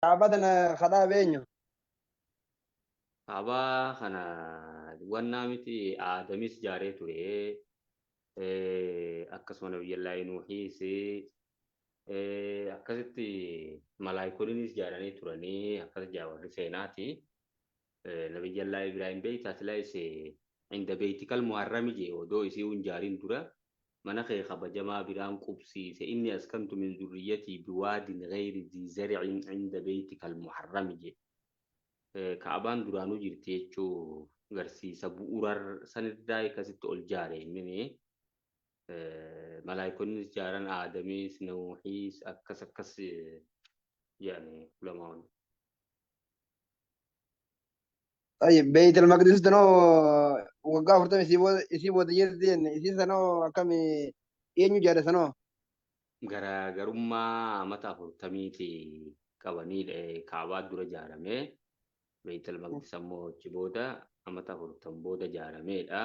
Kaabadana kadhaa beenyu. Kaabaa kana wannaa miti aadamis jaaree ture. Akkasuma nabiyyallaahi nuuhiis akkasitti malaayikoonis jaaranii turanii akkas jaawarri seenaati. Nabiyyallaahi Ibraahim beeytaati laayise inda beeytikal muharrami jee odoo isii hunjaariin dura mana kee kabajamaa biraan qubsiise inni askantu min zurriyyatii biwaadin gayri zii zaricin inda beeytikal muharrami jee. Kaabaan duraanuu jirti jechuu garsiisa bu'uurar sanirraa akkasitti ol jaare inni malaayikonnis jaaran aadamis nuuhiis akkas yaani ulamaan. طيب بيت المقدس دنو وقع فرتم يسيب ودير دين يسيب سنو كم ينجو جاري سنو Garaagarummaa amata 40 qabaniidha kaabaa dura jaaramee beeytal maqdis ammoo achi booda amata 40 booda jaarameedha.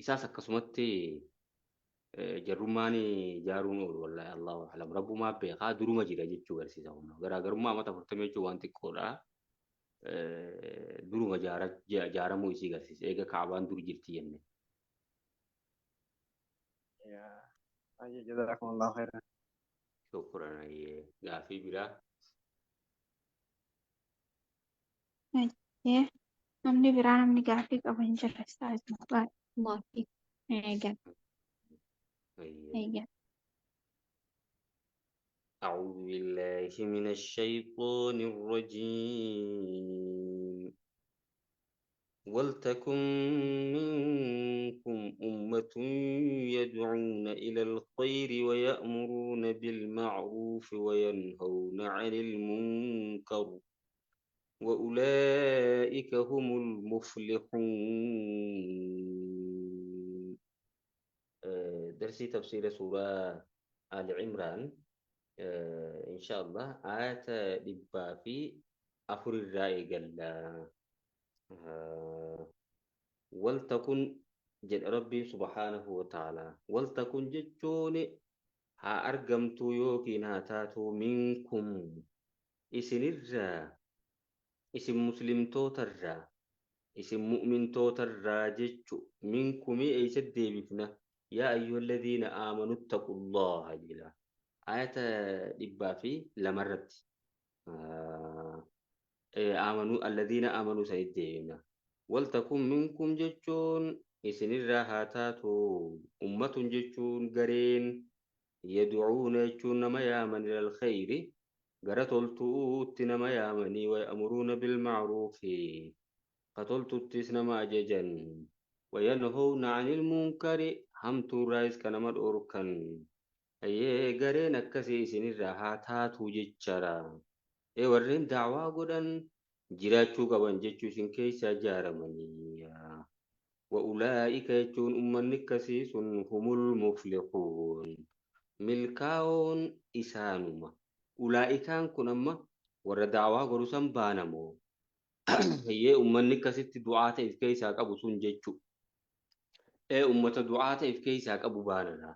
Isaas akkasumatti jarrummaan jaaruun oolu wallaahi Allahu a'lam rabbumaa beekaa duruma jira jechuu agarsiisa. Garaagarummaa amata 40 jechuun waan xiqqoodha. Duruma jaaramuu isii agarsiisa. Eega kaabaan dur jirti jenne. جزاكم الله خيرا. Shukran gaafii biraa. namni biraa namni gaafii qaban jira isaa Allah fi eegan. أعوذ بالله من الشيطان الرجيم ولتكن منكم أمة يدعون إلى الخير ويأمرون بالمعروف وينهون عن المنكر وأولئك هم المفلحون. درسي تفسير سورة آل عمران إن شاء الله آية دبا في أفر الرأي قال ولتكن جد ربي سبحانه وتعالى ولتكن جتوني ها أرقمتو يوكي ناتاتو منكم إسن الرّا اسم مسلم توترّا اسم مؤمن توترّا جتشو منكم أي سدي بفنا يا أيها الذين آمنوا اتقوا الله جلا آية دبا في لمرت آمنوا الذين آمنوا سيدينا ولتكن منكم جتشون إسن الراهاتاتو أمة جتشون قرين يدعون جتشون ما يامن إلى الخير قرتلتو تنما يامني ويأمرون بالمعروف قتلتو تسنما أججن وينهون عن المنكر همتو رايس كنمر أوركن أي قرين أكسي إسن الراهاتاتو جتشرا warreen daawaa godhan jiraachuu qaban jechuu isin keessa jaaramanii wa'ulaa'ika jechuun ummanni akkasii sun humul muflihuun milkaa'oon isaanuma ulaa'ikaan kun amma warra daawaa godhu san baanamoo hayyee ummanni akkasitti du'aa ta'eef keessaa qabu sun jechuu ummata du'aa ta'eef keessaa qabu baanadha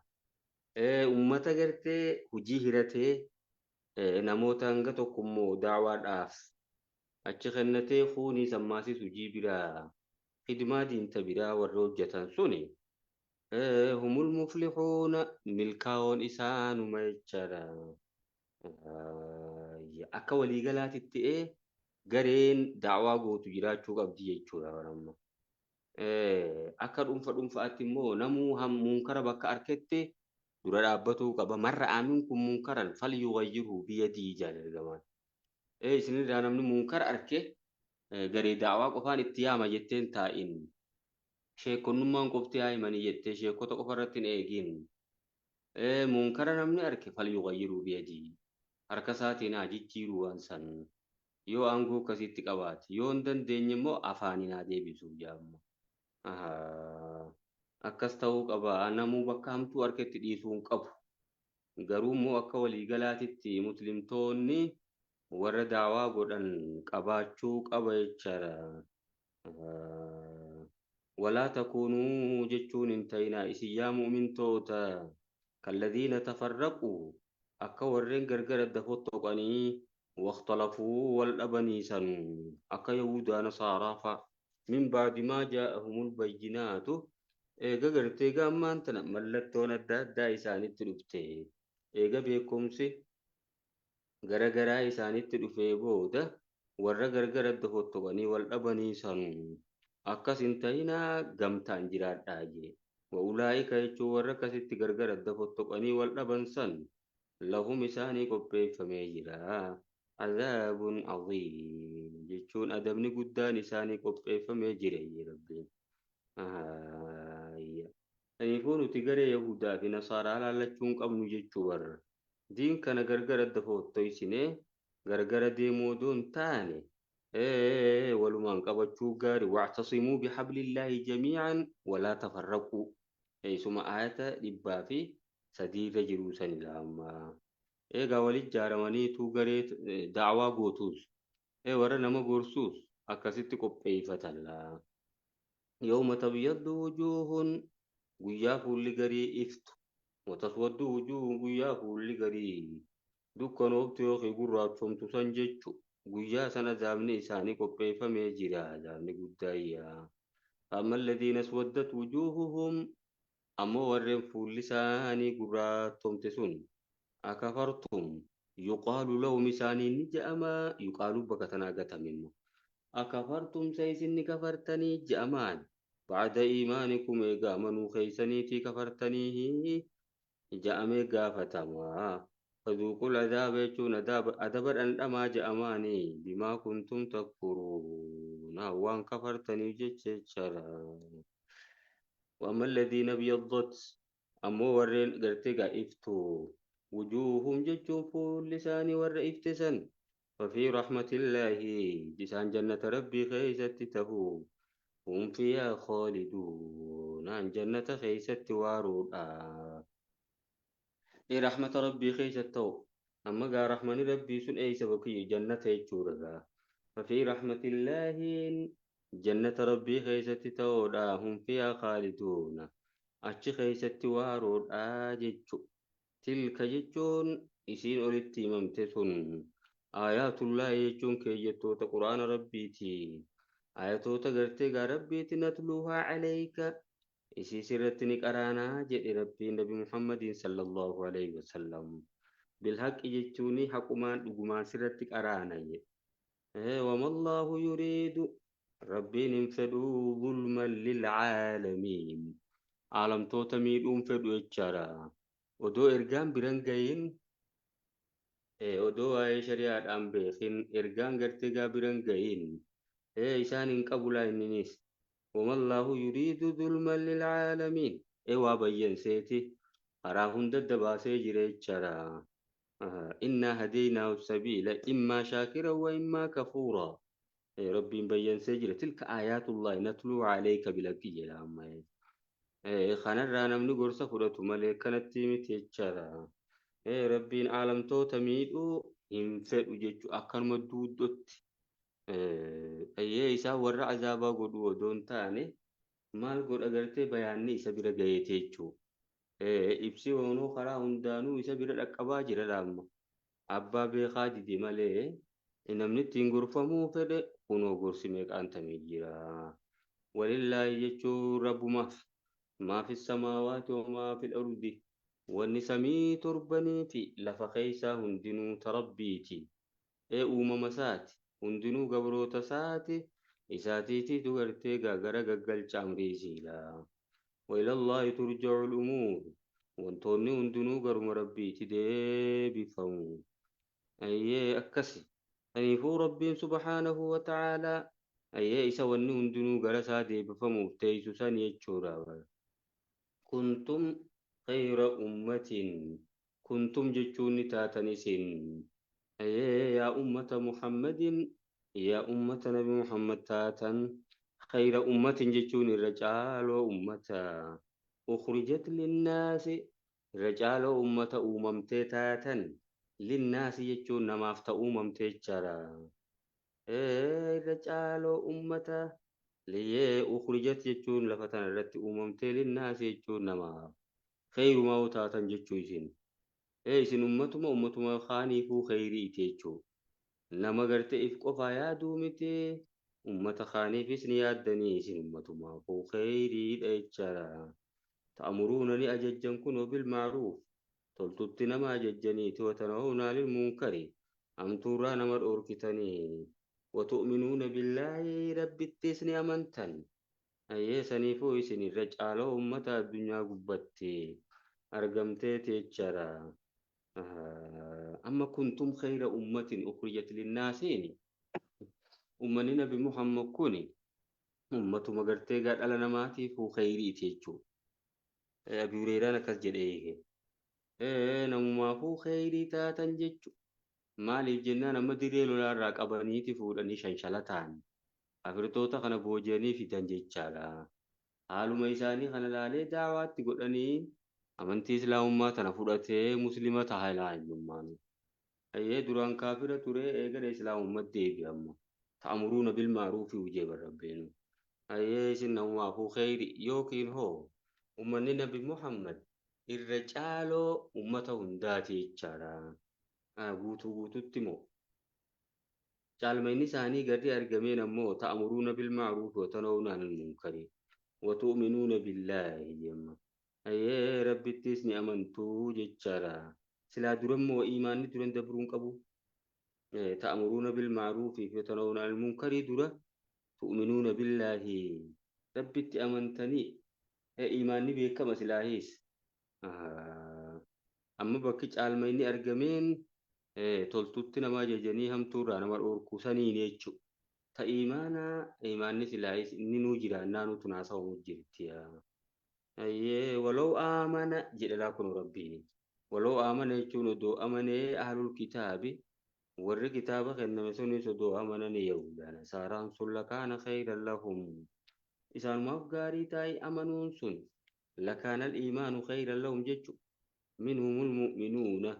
ummata gartee hujii hiratee namoota hanga tokko immoo daawaadhaaf achi kennatee fuunii sammaasiis hojii biraa hidimaa diinta biraa warra hojjetan suni humul muflihuuna milkaa'oon isaanuma jechaadha. Akka waliigalaatitti gareen daawaa gootu jiraachuu qabdi jechuudha waramma. Akka dhuunfaatti immoo namuu munkara bakka arketti dura dhaabbatuu qaba marra aamin kun munkaran fal yughayyiru biyadii jaalalgamaan isinirraa namni munkara arke garee daawaa qofaan itti yaama jetteen taa'in sheekonnummaan qofti haayimanii jettee sheekota qofa irratti hin eegin munkara namni arke fal yughayyiru biyadii harka isaatiin haa jijjiiruu waan san yoo aangoo akkasitti qabaate yoo hin dandeenye immoo afaaniin haa deebisuu jaamma. Akkas ta'uu qaba namuu bakka hamtuu harkatti dhiisuu hin qabu garuu immoo akka waliigalaatitti muslimtoonni warra daawaa godhan qabaachuu qaba jechaadha. Walaa takuunuu jechuun hin ta'inaa isin yaa mu'mintoota kalladhiina tafarraquu akka warreen gargar adda fottoqanii واختلفوا والأبنيسا أكا يهودا نصارى من بعد ما جاءهم البينات إيجا غرتي غامان تنا ملتون الدا إساني تلفتي إيجا بيكمسي غرا غرا إساني تلفي بودا ورا غرغر الدفوتوغني والأبنيسا أكا سنتهينا غمتان جراد آجي وأولئك يجو ورا كسيت غرغر الدفوتوغني والأبنسا لهم إساني قبي فميجرا عذاب عظيم جتشون أدبني قدان إساني قبي فميجرا ربي يكون تجاري يهودا في نصارى على لچون قبل جتشور دين كان غرغر الدفوت تويسيني غرغر ديمودون تاني ولمن قبچو غاري واعتصموا بحبل الله جميعا ولا تفرقوا ثم آية لبا في سديد جروسا لما eegaa walit jaaramaniitu garee da'awaa gootuus warra nama gorsuus akkasitti qopheeffatalla. Yooma tabyaddu wujuuhun guyyaa fuulli garii iftu wataswaddu wujuuhun guyyaa fuulli garii dukkanooftu yookiin gurraachomtu san jechu guyyaa sana azaabni isaanii qopheeffamee jira azaabni guddaayyaa. Amma alladhiina aswaddat wujuuhuhum ammoo warreen fuulli isaanii gurraachomte sun أكفرتم يقال لهم سانين جأما يقال بكتنا قتمم أكفرتم سيسن كفرتني جأمان بعد إيمانكم إيقامنوا خيسني في كفرتنيه جأمي قافتما فذوقوا العذاب يجون أدبر أن أما جأماني بما كنتم تكفرون وان كفرتني جتشرا وأما الذين بيضت أمو ورين قرتقا إفتو وجوههم ججون فول لساني والرئيفتسن وفي رحمة الله جسان جنة ربي خيست تهو هم فيها خالدون عن جنة خيست وارود رحمة ربي خيست تهو أما قا رحمن ربي سن أي سبكي جنة يجورها ففي رحمة الله جنة ربي خيست تهو هم فيها خالدون أتش خيست وارود ججو تلك جتون إسين أولتي ممتسون آيات الله يجون كي جتوت قرآن ربيتي آياتوت غرتي ربيتي نتلوها عليك إسي سرتني قرانا جئ ربي نبي محمد صلى الله عليه وسلم بالحق جتوني حكمان لقمان سرتك قرانا وما الله يريد ربي ننفدو ظلما للعالمين عالم توتميد أنفدو إجارا odoo ergaan biran gahin odoo waa'ee shari'aadhaan beekin ergaan gartee gaa biran gahin isaan hin qabulaa inninis wamallaahu yuriidu zulman lilcaalamiin waa bayyanseeti karaa hunda dabaasee jira jechara innaa hadaynaahu sabiila immaa shaakira wa immaa kafuura rabbiin bayyansee jira tilka aayaatullaahi natluu calayka bilhaqqi jedha amma kanarraa namni gorsa fudhatu malee kanatti miti jechaadha. Rabbiin caalamtoota miidhuu hin fedhu jechuudha akkanuma duudotti. Isaan warra azaabaa godhu odoo hin taane maal godha gartee bayaanni isa bira gaheete jechuudha. Ibsi hoonoo karaa hundaanuu isa bira dhaqqabaa jira laamma. Abbaa beekaa dide malee namni ittiin gorfamuu fedhe kunoo gorsi meeqaan tamee jira. Walillaahi jechuun rabbumaaf. ما في السماوات وما في الأرض والنسمي تربني في لفخيسا هندنو تربيتي مسات هندنو قبرو تساتي إساتيتي تغرتي غاقرا غاقل چامريسي لا وإلى الله ترجع الأمور وانتوني هندنو قرم ربيتي دي بفمو أكسي أنيفو ربي سبحانه وتعالى إسا وني هندنو قرسا دي بفمو تيسو ساني يجورا كنتم خير أمة كنتم جتوني تاتنسين يا أمة محمد يا أمة نبي محمد تاتن خير أمة جتوني رجال وأمة أخرجت للناس رجال أمة تاتن للناس جتون نمافت تجرى رجال أمة ليه أخرجت يجون لفتن الرت للناس يجون نما خير ما وتاتن جتويسين إسن أمتما خاني فو خيري تيجو nama gartee if qofaa yaaduu miti ummata kaaniifis ni yaaddanii isin ummatumaafuu kheyriidha jechaadha. ta'amuruuna ni ajajjan kunoo bilmaaruuf toltutti nama ajajjaniiti watanahawna anil munkari hamtuurraa nama dhoorkitanii watu'minuuna billaahi rabbittis ni amantan ayyee saniifuu isin irra caaloo ummata addunyaa gubbatti argamteeti jechaadha. أما كنتم خير أمة أخرجت للناس أمني نبي محمد كوني أمة مغرتي قال ألا نماتي فو خيري تيجو أبي هريرة كسجد نما فو خيري تاتن جيجو مالي جنان أما ديريلو لا راك أبانيتي فودني شنشلتان أفرتوتا خنا بوجاني في تنجيجالا حالو ميساني خنا لالي دعوات تقولني amantii islaamummaa tana fudhatee muslima tahaa ilaa hiyyummaan ayyee duraan kaafira ture eegale islaamummaa deebi'amma ta'amuruuna bilmaaruufi hujee barrabbeenu ayyee isin namumaafuu kheyri yookiin hoo ummanni nabi muhammad irra caaloo ummata hundaati jechaadha guutuu guututti moo caalmayni isaanii gadi argameen ammoo ta'amuruuna bilmaaruufi watanawna anil munkari watu'minuuna billaahi jemma ayyee rabbittis ni amantuu jechaadha. silaa durammoo iimaanni duran dabruun qabu ta'amuruuna bilmaaruufi watanawna anil munkari dura tu'minuuna billaahi rabbitti amantanii iimaanni beekama silaahis amma bakki caalmayni argameen toltutti nama ajajanii hamtuurraa nama dhoorkuu saniin jechu ta iimaanni silaahis inni nuu jiraannaa nutu naasawamu jirti ayyee walau aamana jedhe laa kun rabbiin walau aamana jechuun odoo amanee ahlul kitaabi warri kitaaba kenname sunis odoo amananii yahudaa nasaaraan sun lakaana khayran lahum isaanumaaf gaarii taa'e amanuun sun lakaana al-iimaanu khayran lahum jechu minhumul mu'minuuna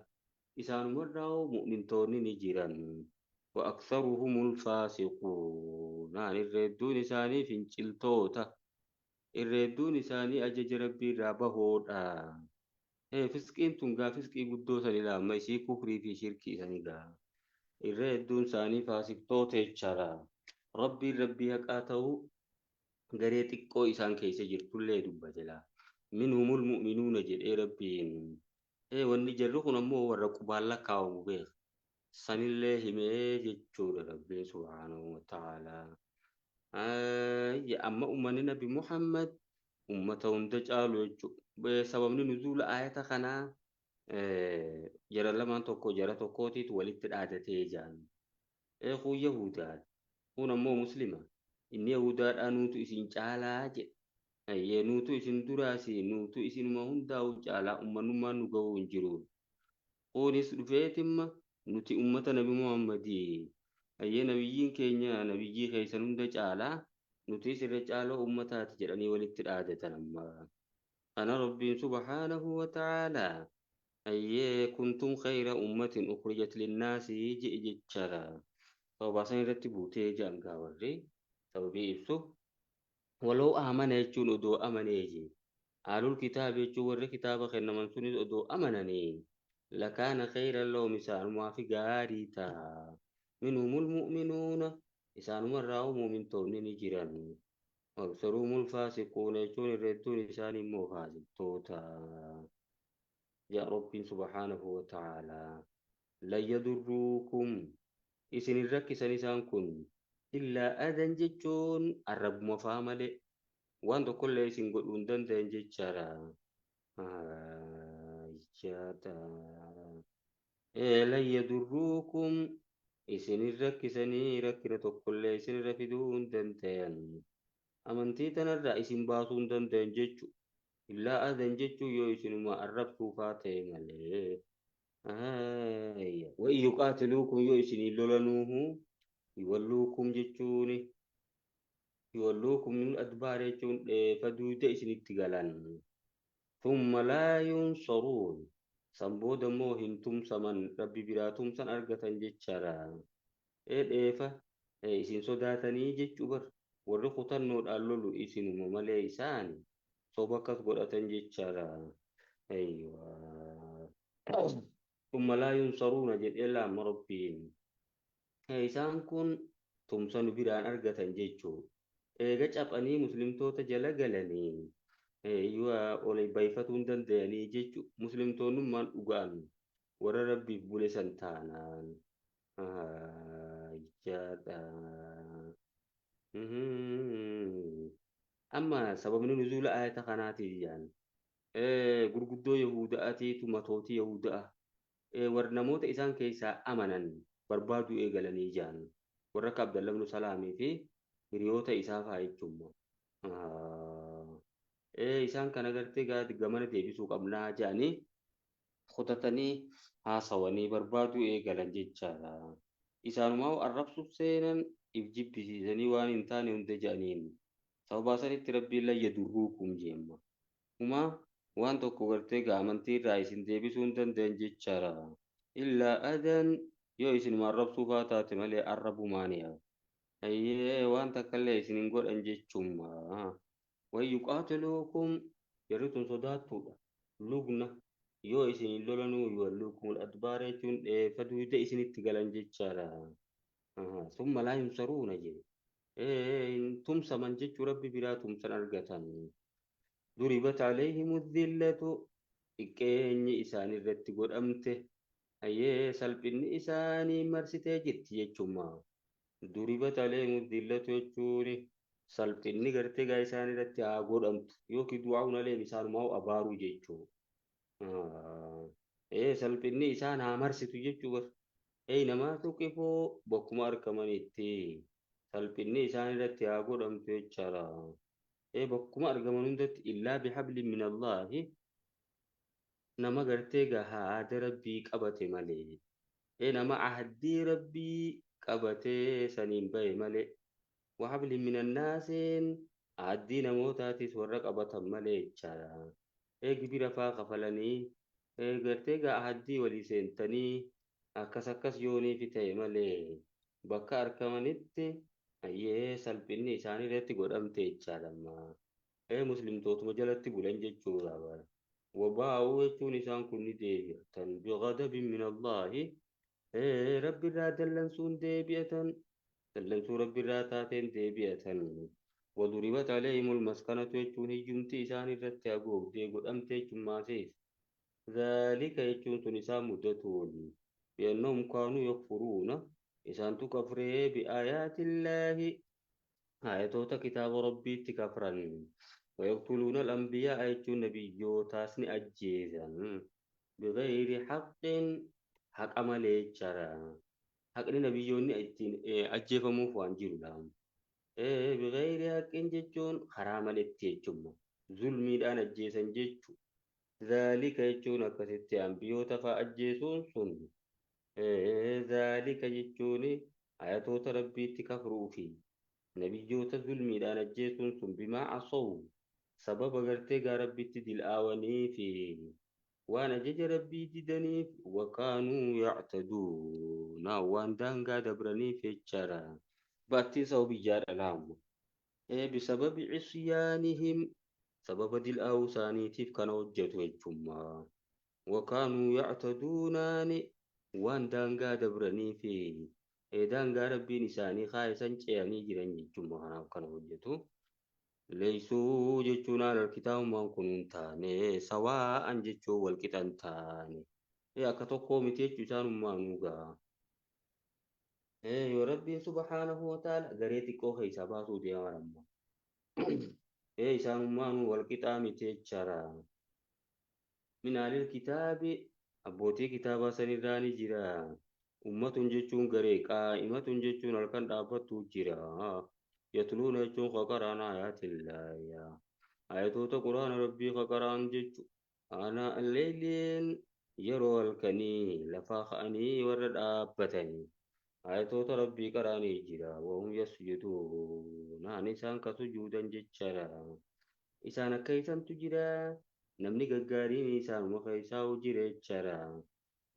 isaanumarraa mu'mintoonni ni jiran wa aktharuhumul faasiquun irreedduun isaanii finciltoota irreedduun isaanii ajaja rabbii irraa bahoodha fisqiin tun gaa fisqii guddoo san ilaama isii kufrii fi shirkii sanii gaa irreedduun isaanii faasiqtoota jechaadha rabbii haqaa ta'uu garee xiqqoo isaan keessa jirtullee dubbatela minhumul mu'minuuna jedhee rabbiin wanni jarri kun ammoo warra qubaan lakkaa'amu beeka sanillee himee jechuudha rabbiin subhaanahu wa ta'aalaa amma ummanni nabi muhammad ummata hunda caalu jechuudha sababni nuzuula ayata kanaa jara lamaan tokko jara tokkootiitu walitti dhaadatee jaan kun yahudaadha kun ammoo muslima inni yahudaadhaa nuutu isin caalaa jedhe ayyee nuutu isin duraasi nuutu isinuma hundaa'u caalaa ummannummaan nu ga'uu hin jiru kunis dhufeetimma nuti ummata nabi muhammadii ayyee nabiyyiin keenya nabiyyii keessan hunda caalaa nuti sirra caaloo ummataati jedhanii walitti dhaadatan amma kana rabbiin subhaanahu wa ta'aalaa ayyee kuntum khayra ummatin ukhrijat linnaasi jedhe jechaadha sababaa san irratti buutee jaangaa warri sababii ibsuuf walau amana jechuun odoo amaneeji aalul kitaaba jechuun warri kitaaba kennaman sunis odoo amananii lakaana khayran lahum isaanumaa fi gaarii ta'a minhumul mu'minuuna isaanumarraa muumintoonni ni jiran wabsaruumul faasiquuna jechuun irreedduun isaanii immoo faasiqtoota yaa rabbiin subhaanahu wa ta'aalaa lan yadurruukum isin rakkisan isaan kun illaa adan jechuun arrabuma faa malee waan tokkollee isin godhuu hin danda'an jechaadha lan yadurruukum isin rakkisanii rakkina tokkollee isin irra fiduu hin danda'an amantii tanarraa isin baasuu hin danda'an jechu illaa adan jechuun yoo isinuma arrabsuufaa ta'e malee wa yuqaatiluukum yoo isinii lolanuuhu يولوكم جتوني يولوكم من الأدبار جتون فدوت إسن التقالان ثم لا ينصرون سنبود موهن تمسمن ربي براتم سن أرغة جتشارا إيفا إسن صداتني جتشبر ورقطن نور اللولو إسن ممليسان صوبكت قرأة جتشارا أيوة ثم لا ينصرون جد إلا مربين Isaan kun tumsa nu biraan argatan jechuudha. Eega caphanii muslimtoota jala galanii yoo ol bayfatuu hin danda'anii jechuudha. Muslimtoonnummaan dhugaan warra rabbiif bule san taanaan. Jaadha. Amma sababni nuzuula ayata kanaatiif jaan. Gurguddoo Yahudaatiitu matootii Yahudaa. Warra namoota isaan keessaa amanan barbaaduu eegalanii jaan. Warra akka Abdallah ibn Salaamii fi hiriyoota isaa fa'aa jechuudha. Isaan kana gartee gamana deebisuu qabnaa jedhanii kutatanii haasawanii barbaaduu eegalan jechaadha. Isaanumaa arrabsuuf seenan if jibbisiisanii waan hin taane hunda jedhaniin sababaa sanitti rabbiin layya durruukum jeemma. Kuma waan tokko gartee amantii irraa isin deebisuu hin danda'an jechaadha. Illaa adan yoo isin arrabsuufaa taate malee arrabumaani'a. Waan takkallee isin hin godhan jechuudha. Wayyuqaatiluukum jarri tun sodaattuudha. Lugna yoo isin lolanuu yuwalluukum adbaara jechuun faduuda isinitti galan jechaadha. Summa laa yunsaruuna jedhe. Tumsaman jechuu rabbi biraa tumsan argatan. Duribat alayhimu dhillatu xiqqeenyi isaan irratti godhamte. Salphinni isaanii marsitee jirti jechuudha. Duribat alayhimu dhillatu jechuun salphinni gartee gaa isaan irratti haa godhamtu yookiin du'aa'uun aleen isaanumaa abaaruu jechuudha. Salphinni isaan haa marsitu jechuudha. Namaa tuqifoo bakkuma argamanitti salphinni isaan irratti haa godhamtu jechaadha. Bakkuma argaman hundatti illaa bihablin min Allaahi nama gartee gahaada rabbii qabate malee. Nama ahaddii rabbii qabatee saniin bahe malee. Wahablin min annaasiin ahaddii namootaatis warra qabatan malee jechaadha. Gibira faa kafalanii gartee ahaddii walii seentanii akkas yooniif ta'e malee bakka argamanitti salphinni isaan irratti godhamte jechaadha. Muslimtootuma jalatti bulan jechuudha. Wabaa'uu jechuun isaan kun ni deebi'atan bighadabin min Allaahi rabbiirraa dallansuun deebi'atan dallansuu rabbiirraa taateen deebi'atan. Waduribat alayhimul maskanatu jechuun hiyyumti isaan irratti haguugdee godhamte jechummaaseef. Zaalika jechuun sun isaan muddatuun بأنهم كانوا يكفرون إسان تكفري بآيات الله آياتوتا كتاب ربي تكفرا ويقتلون الأنبياء أيتو نبيو تاسني أجيزا بغير حق حق أمالي جرا حق نبيوني أجيفا موفوان جيرو بغير حق جيجون حرام لتيجم ظلمي الآن أجيزا جيجو ذلك يجون أكثت أنبيو تفا أجيزون سن ذلك جتوني آياتوت ربي تكفروا في نبيوت ظلمي لان أجيسون ثم بما عصوا سبب غرتي ربي تدل آواني في وانا جج ربي تدني وكانوا يعتدون وان دانغا دبرني في الشارع باتي سو بجار الام بسبب عصيانهم سبب دل آوساني تيف كانوا وجتوا الجمعة وكانوا يعتدونان waan daangaa dabranii fi daangaa rabbiin isaanii kaa'isan ce'anii jiran jechuun kanaaf kana hojjetu. Leeysuu jechuun haala kitaabummaan kun hin taane sawaa'an jechuun wal qixa hin taane akka tokkoo miti jechuu isaanummaan nugaa. Yoo rabbiin subhaanahu wa ta'ala garee xiqqoo keessaa baasuu deeman ammoo isaanummaan wal qixaa miti jechaadha. Minaalil kitaabi abbootii kitaabaa sanirraa ni jira. Ummatun jechuun garee qaa'imatun jechuun halkan dhaabbattu jira. Yatluuna jechuun qaqaraan ayaatillaahi. Ayatoota quraana rabbii qaqaraan jechuun ana alleelleen yeroo halkanii lafaa ka'anii warra dhaabbatanii. Ayatoota rabbii qaraanii jira. Wahum yasjuduun isaan ka sujuudan jechaadha. Isaan akka isantu jira. Namni gaggaariin isaanuma keessaa jira jechaadha.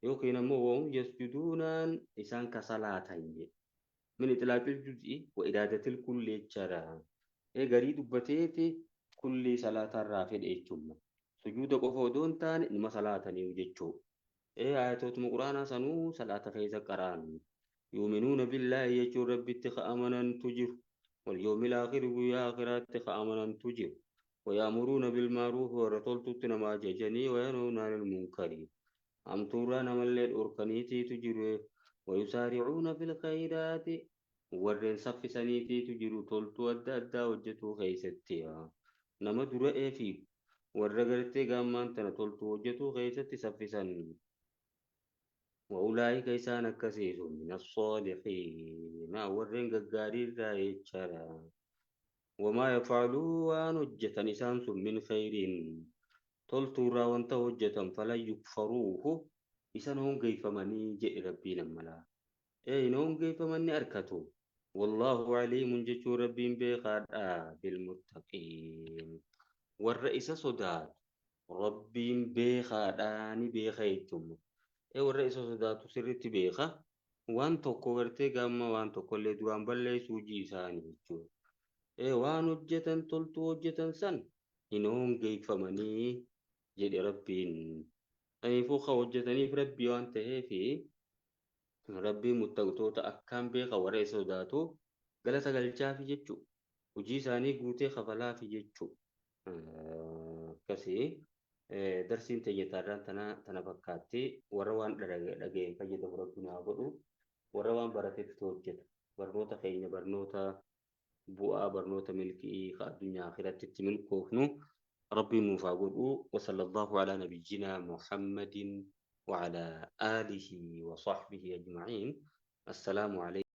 Yookiin ammoo wahum yasjuduunaan isaan ka salaatan jedhe. Min itlaaqil juz'i wa iraadatil kulli jechaadha. Garii dubbateeti kulli salaatarraa fedhe jechuudha. Sujuuda qofa odoo hin taane nima salaatanii jechuudha. Ayatootuma quraanaa sanuu salaata keessa qaraan. يؤمنون بالله يجو ربي أمنا تجر واليوم الآخر ويا آخرات أمنا تجر ويأمرون بالمعروف ورطلت تنما ججني وينهون عن المنكر أم تورانا ملت أركنيتي تجر ويسارعون في الخيرات ورين صف سنيتي تجر تلتو أدى أدى وجتو خيستيا نما درئ في ورغرتي غامان تنا تلتو وجتو خيستي صف سني وأولئك إسان كثير من الصالحين ورين غغاري رايتشارا وما يفعلوا وان هجة إسان من خير تلتورا وانت هجة فلا يكفروه إسان هم فمني جئ ربنا ملا أي نون فمني أركتو والله عليم جتو ربي بخاد بالمتقين والرئيس صداد ربي بخاداني بخيتم warra isa sodaatu sirriitti beeka waan tokko gartee gamma waan tokkollee duraan balleessuu hojii isaanii jechuudha. Waan hojjetan toltuu hojjetan san hin hongeeffamanii jedhe rabbiin. Kanaafuu kan hojjetaniif rabbii waan ta'eef rabbiin muttaqtoota akkaan beeka warra isa sodaatu galata galchaafi jechuudha. Hojii isaanii guutee kafalaafi jechuudha. Akkasii. Darsiin tayyatarraan tana fakkaatti warra waan dhageen fayyadamu rabbiin haa godhu warra waan baratetti hojjeta barnoota keenya barnoota bu'aa barnoota milkii ka addunyaa akhiratti itti milkoofnu rabbiin nuuf haa godhu wasallallahu ala nabiyyina muhammadin وعلى آله وصحبه أجمعين السلام عليكم